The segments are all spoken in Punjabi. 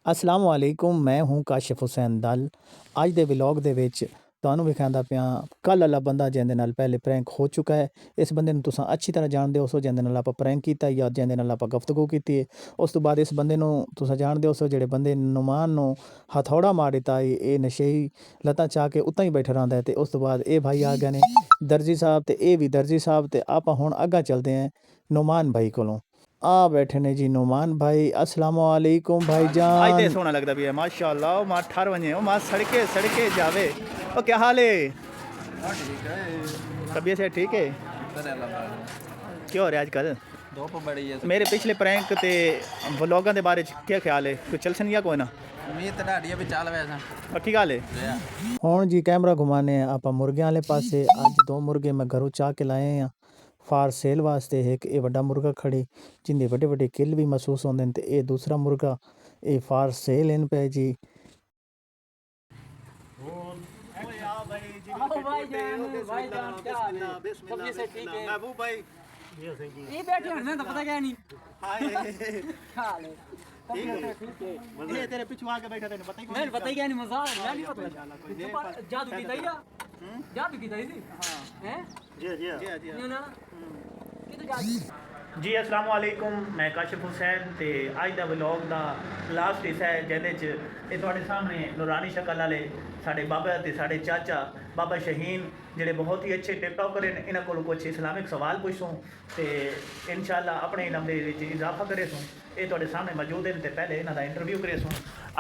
ਅਸਲਾਮ ਵਾਲੇਕੁਮ। ਮੈਂ ਹੂੰ ਕਾਸ਼ਿਫ ਹੁਸੈਨ ਦਲ। ਅੱਜ ਦੇ ਵਲੌਗ ਦੇ ਵਿੱਚ ਤੁਹਾਨੂੰ ਵਿਖਾਉਂਦਾ ਪਿਆ ਕੱਲ੍ਹ ਵਾਲਾ ਬੰਦਾ ਜਿਹਦੇ ਨਾਲ ਪਹਿਲੇ ਪ੍ਰੈਂਕ ਹੋ ਚੁੱਕਾ ਹੈ। ਇਸ ਬੰਦੇ ਨੂੰ ਤੁਸੀਂ ਅੱਛੀ ਤਰ੍ਹਾਂ ਜਾਣਦੇ ਹੋ ਸੋ ਜਿਹਦੇ ਨਾਲ ਆਪਾਂ ਪ੍ਰੈਂਕ ਕੀਤਾ ਜਾਂ ਜਿਹਦੇ ਨਾਲ ਆਪਾਂ ਗੁਫ਼ਤਗੂ ਕੀਤੀ ਹੈ। ਉਸ ਤੋਂ ਬਾਅਦ ਇਸ ਬੰਦੇ ਨੂੰ ਤੁਸੀਂ ਜਾਣਦੇ ਹੋ ਸੋ ਜਿਹੜੇ ਬੰਦੇ ਨੁਮਾਨ ਨੂੰ ਹਥੌੜਾ ਮਾਰ ਦਿੱਤਾ ਇਹ ਨਸ਼ੇਈ ਲੱਤਾਂ ਚਾਹ ਕੇ ਉੱਤਾਂ ਹੀ ਬੈਠਾ ਰਹਿੰਦਾ ਹੈ। ਅਤੇ ਉਸ ਤੋਂ ਬਾਅਦ ਇਹ ਭਾਈ ਆ ਗਏ ਨੇ ਦਰਜੀ ਸਾਹਿਬ ਅਤੇ ਇਹ ਵੀ ਦਰਜੀ ਸਾਹਿਬ ਅਤੇ ਆਪਾਂ ਹੁਣ ਅੱਗਾ ਚੱਲਦੇ ਹਾਂ ਨੁਮਾਨ ਭਾਈ ਕੋਲੋਂ। ਆ ਬੈਠੇ ਨੇ ਜੀ ਨੁਮਾਨ भाई। अस्सलाम वालेकुम आज भाईजान। ते सोना लगता भी है माशाल्लाह। ओ मां ठर वने ओ मां सड़के सड़के जावे। ओ क्या हाल है? तबीयत से ठीक है? क्या हो रहा है आजकल? धूप बड़ी है। मेरे पिछले प्रैंक ते व्लॉगां दे बारे च क्या ख्याल है? कोई चल सन या कोई ना? उम्मीद तो ढाडी भी चल वैसा पक्की गल है। ਹੁਣ ਜੀ ਕੈਮਰਾ ਘੁਮਾने ਆਪਾਂ ਮੁਰਗਿਆਂ ਵਾਲੇ ਪਾਸੇ। ਅੱਜ ਦੋ ਮੁਰਗੇ ਮੈਂ ਘਰੋਂ ਚਾਹ ਕੇ ਲਾਏ ਆ ਫਾਰ ਸੇਲ ਵਾਸਤੇ। ਇੱਕ ਇਹ ਵੱਡਾ ਮੁਰਗਾ ਖੜੀ ਜਿੰਦੇ ਵੱਡੇ ਵੱਡੇ ਕਿੱਲ ਵੀ ਮਹਿਸੂਸ ਹੁੰਦੇ ਨੇ ਤੇ ਇਹ ਦੂਸਰਾ ਮੁਰਗਾ ਇਹ ਫਾਰ ਸੇਲ ਇਨ ਪੈ ਜੀ। महबूब भाई ये बैठे हैं तो पता क्या नहीं खा ले ये तेरे पीछे आके बैठा तेने पता ही मैं पता ही क्या नहीं मजाक मैं नहीं पता जादू की दई जादू की दई थी हैं जी जी जी ना किधर जादू ਜੀ ਅਸਲਾਮ ਵਾਲੇਕੁਮ। ਮੈਂ ਕਾਸ਼ਿਫ ਹੁਸੈਨ ਤੇ ਅੱਜ ਦਾ ਵਲੌਗ ਦਾ ਲਾਸਟ ਹਿੱਸਾ ਹੈ ਜਿਹਦੇ 'ਚ ਇਹ ਤੁਹਾਡੇ ਸਾਹਮਣੇ ਨੂਰਾਨੀ ਸ਼ਕਲ ਵਾਲੇ ਸਾਡੇ ਬਾਬਾ ਤੇ ਸਾਡੇ ਚਾਚਾ ਬਾਬਾ ਸ਼ਹੀਨ ਜਿਹੜੇ ਬਹੁਤ ਹੀ ਅੱਛੇ ਟਿਕਟੋਕਰ ਨੇ ਇਹਨਾਂ ਕੋਲ ਕੁਝ ਇਸਲਾਮਿਕ ਸਵਾਲ ਪੁੱਛੂੰ ਤੇ ਇਨਸ਼ਾਅੱਲਾ ਆਪਣੇ ਇਲਮ ਦੇ ਵਿੱਚ ਇਜ਼ਾਫਾ ਕਰੇ ਸੂੰ। ਇਹ ਤੁਹਾਡੇ ਸਾਹਮਣੇ ਮੌਜੂਦ ਹਨ ਤੇ ਪਹਿਲੇ ਇਹਨਾਂ ਦਾ ਇੰਟਰਵਿਊ ਕਰੇ ਸੂੰ।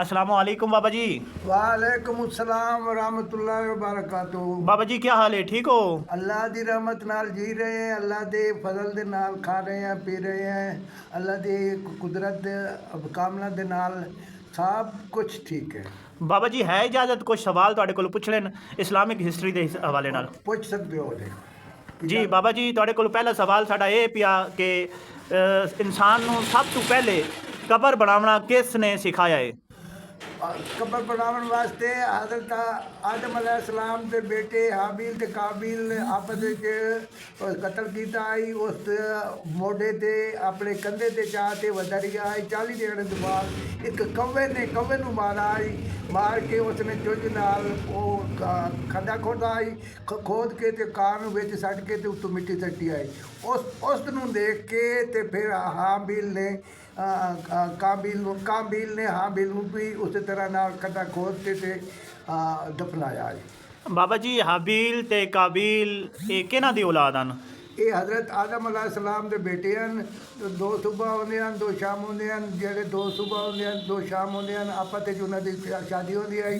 अस्सलाम वालेकुम बाबा जी। वालेकुम अस्सलाम वरहमतुल्लाहि वबरकातुहू। बाबा जी क्या हाल है? ठीक हो? अल्लाह दी रहमत नाल जी रहे हैं, अल्लाह दे फजल दे नाल खा रहे हैं पी रहे हैं, अल्लाह दी कुदरत दे कामना दे नाल सब कुछ ठीक है। बाबा जी है इजाज़त कुछ सवाल ਤੁਹਾਡੇ ਕੋਲ ਪੁੱਛ ਲੈਣ ਇਸਲਾਮਿਕ ਹਿਸਟਰੀ ਦੇ ਹਵਾਲੇ ਨਾਲ? ਪੁੱਛ ਸਕਦੇ ਹੋ ਜੀ। ਜੀ ਬਾਬਾ ਜੀ ਤੁਹਾਡੇ ਕੋਲ ਪਹਿਲਾ ਸਵਾਲ ਸਾਡਾ ਇਹ ਪਿਆ ਕਿ ਇਨਸਾਨ ਨੂੰ ਸਭ ਤੋਂ ਪਹਿਲੇ ਕਬਰ ਬਣਾਉਣਾ ਕਿਸ ਨੇ ਸਿਖਾਇਆ ਹੈ? कबर बनावन वास्ते हजरत आदम अलैहिस्सलाम के बेटे हाबील ते काबिल आपस विच कतल किया आई। उस मोढे ते अपने कंधे ते चाह ते वधारी आई। 40 दिन के बाद एक कव्वे ने कव्वे नूं मारा आई। मार के उसने चुज नाल खड्डा खोदा आई। खोद के ते कार विच सट के ते उत्तों मिट्टी सट्टी आई। उस नूं देख के ते फिर हाबील ने काबिल ने हाबिल भी उस तरह नाल खड्डा खोद के ते दफनाया है। बाबा जी हाबील ते काबिल ਇਹ ਕਿਹਨਾਂ ਦੀ ਔਲਾਦ ਹਨ? ਇਹ ਹਜ਼ਰਤ ਆਦਮ अलैहिस्सलाम ਦੇ ਬੇਟੇ ਹਨ। ਦੋ ਸੁਬਹ ਹੁੰਦੇ ਹਨ ਦੋ ਸ਼ਾਮ ਹੁੰਦੇ ਹਨ। ਜਿਹੜੇ ਦੋ ਸੁਬਹ ਹੁੰਦੇ ਹਨ ਦੋ ਸ਼ਾਮ ਹੁੰਦੇ ਹਨ ਆਪਸ ਵਿੱਚ ਉਹਨਾਂ ਦੀ ਸ਼ਾਦੀ ਹੁੰਦੀ ਹੈ।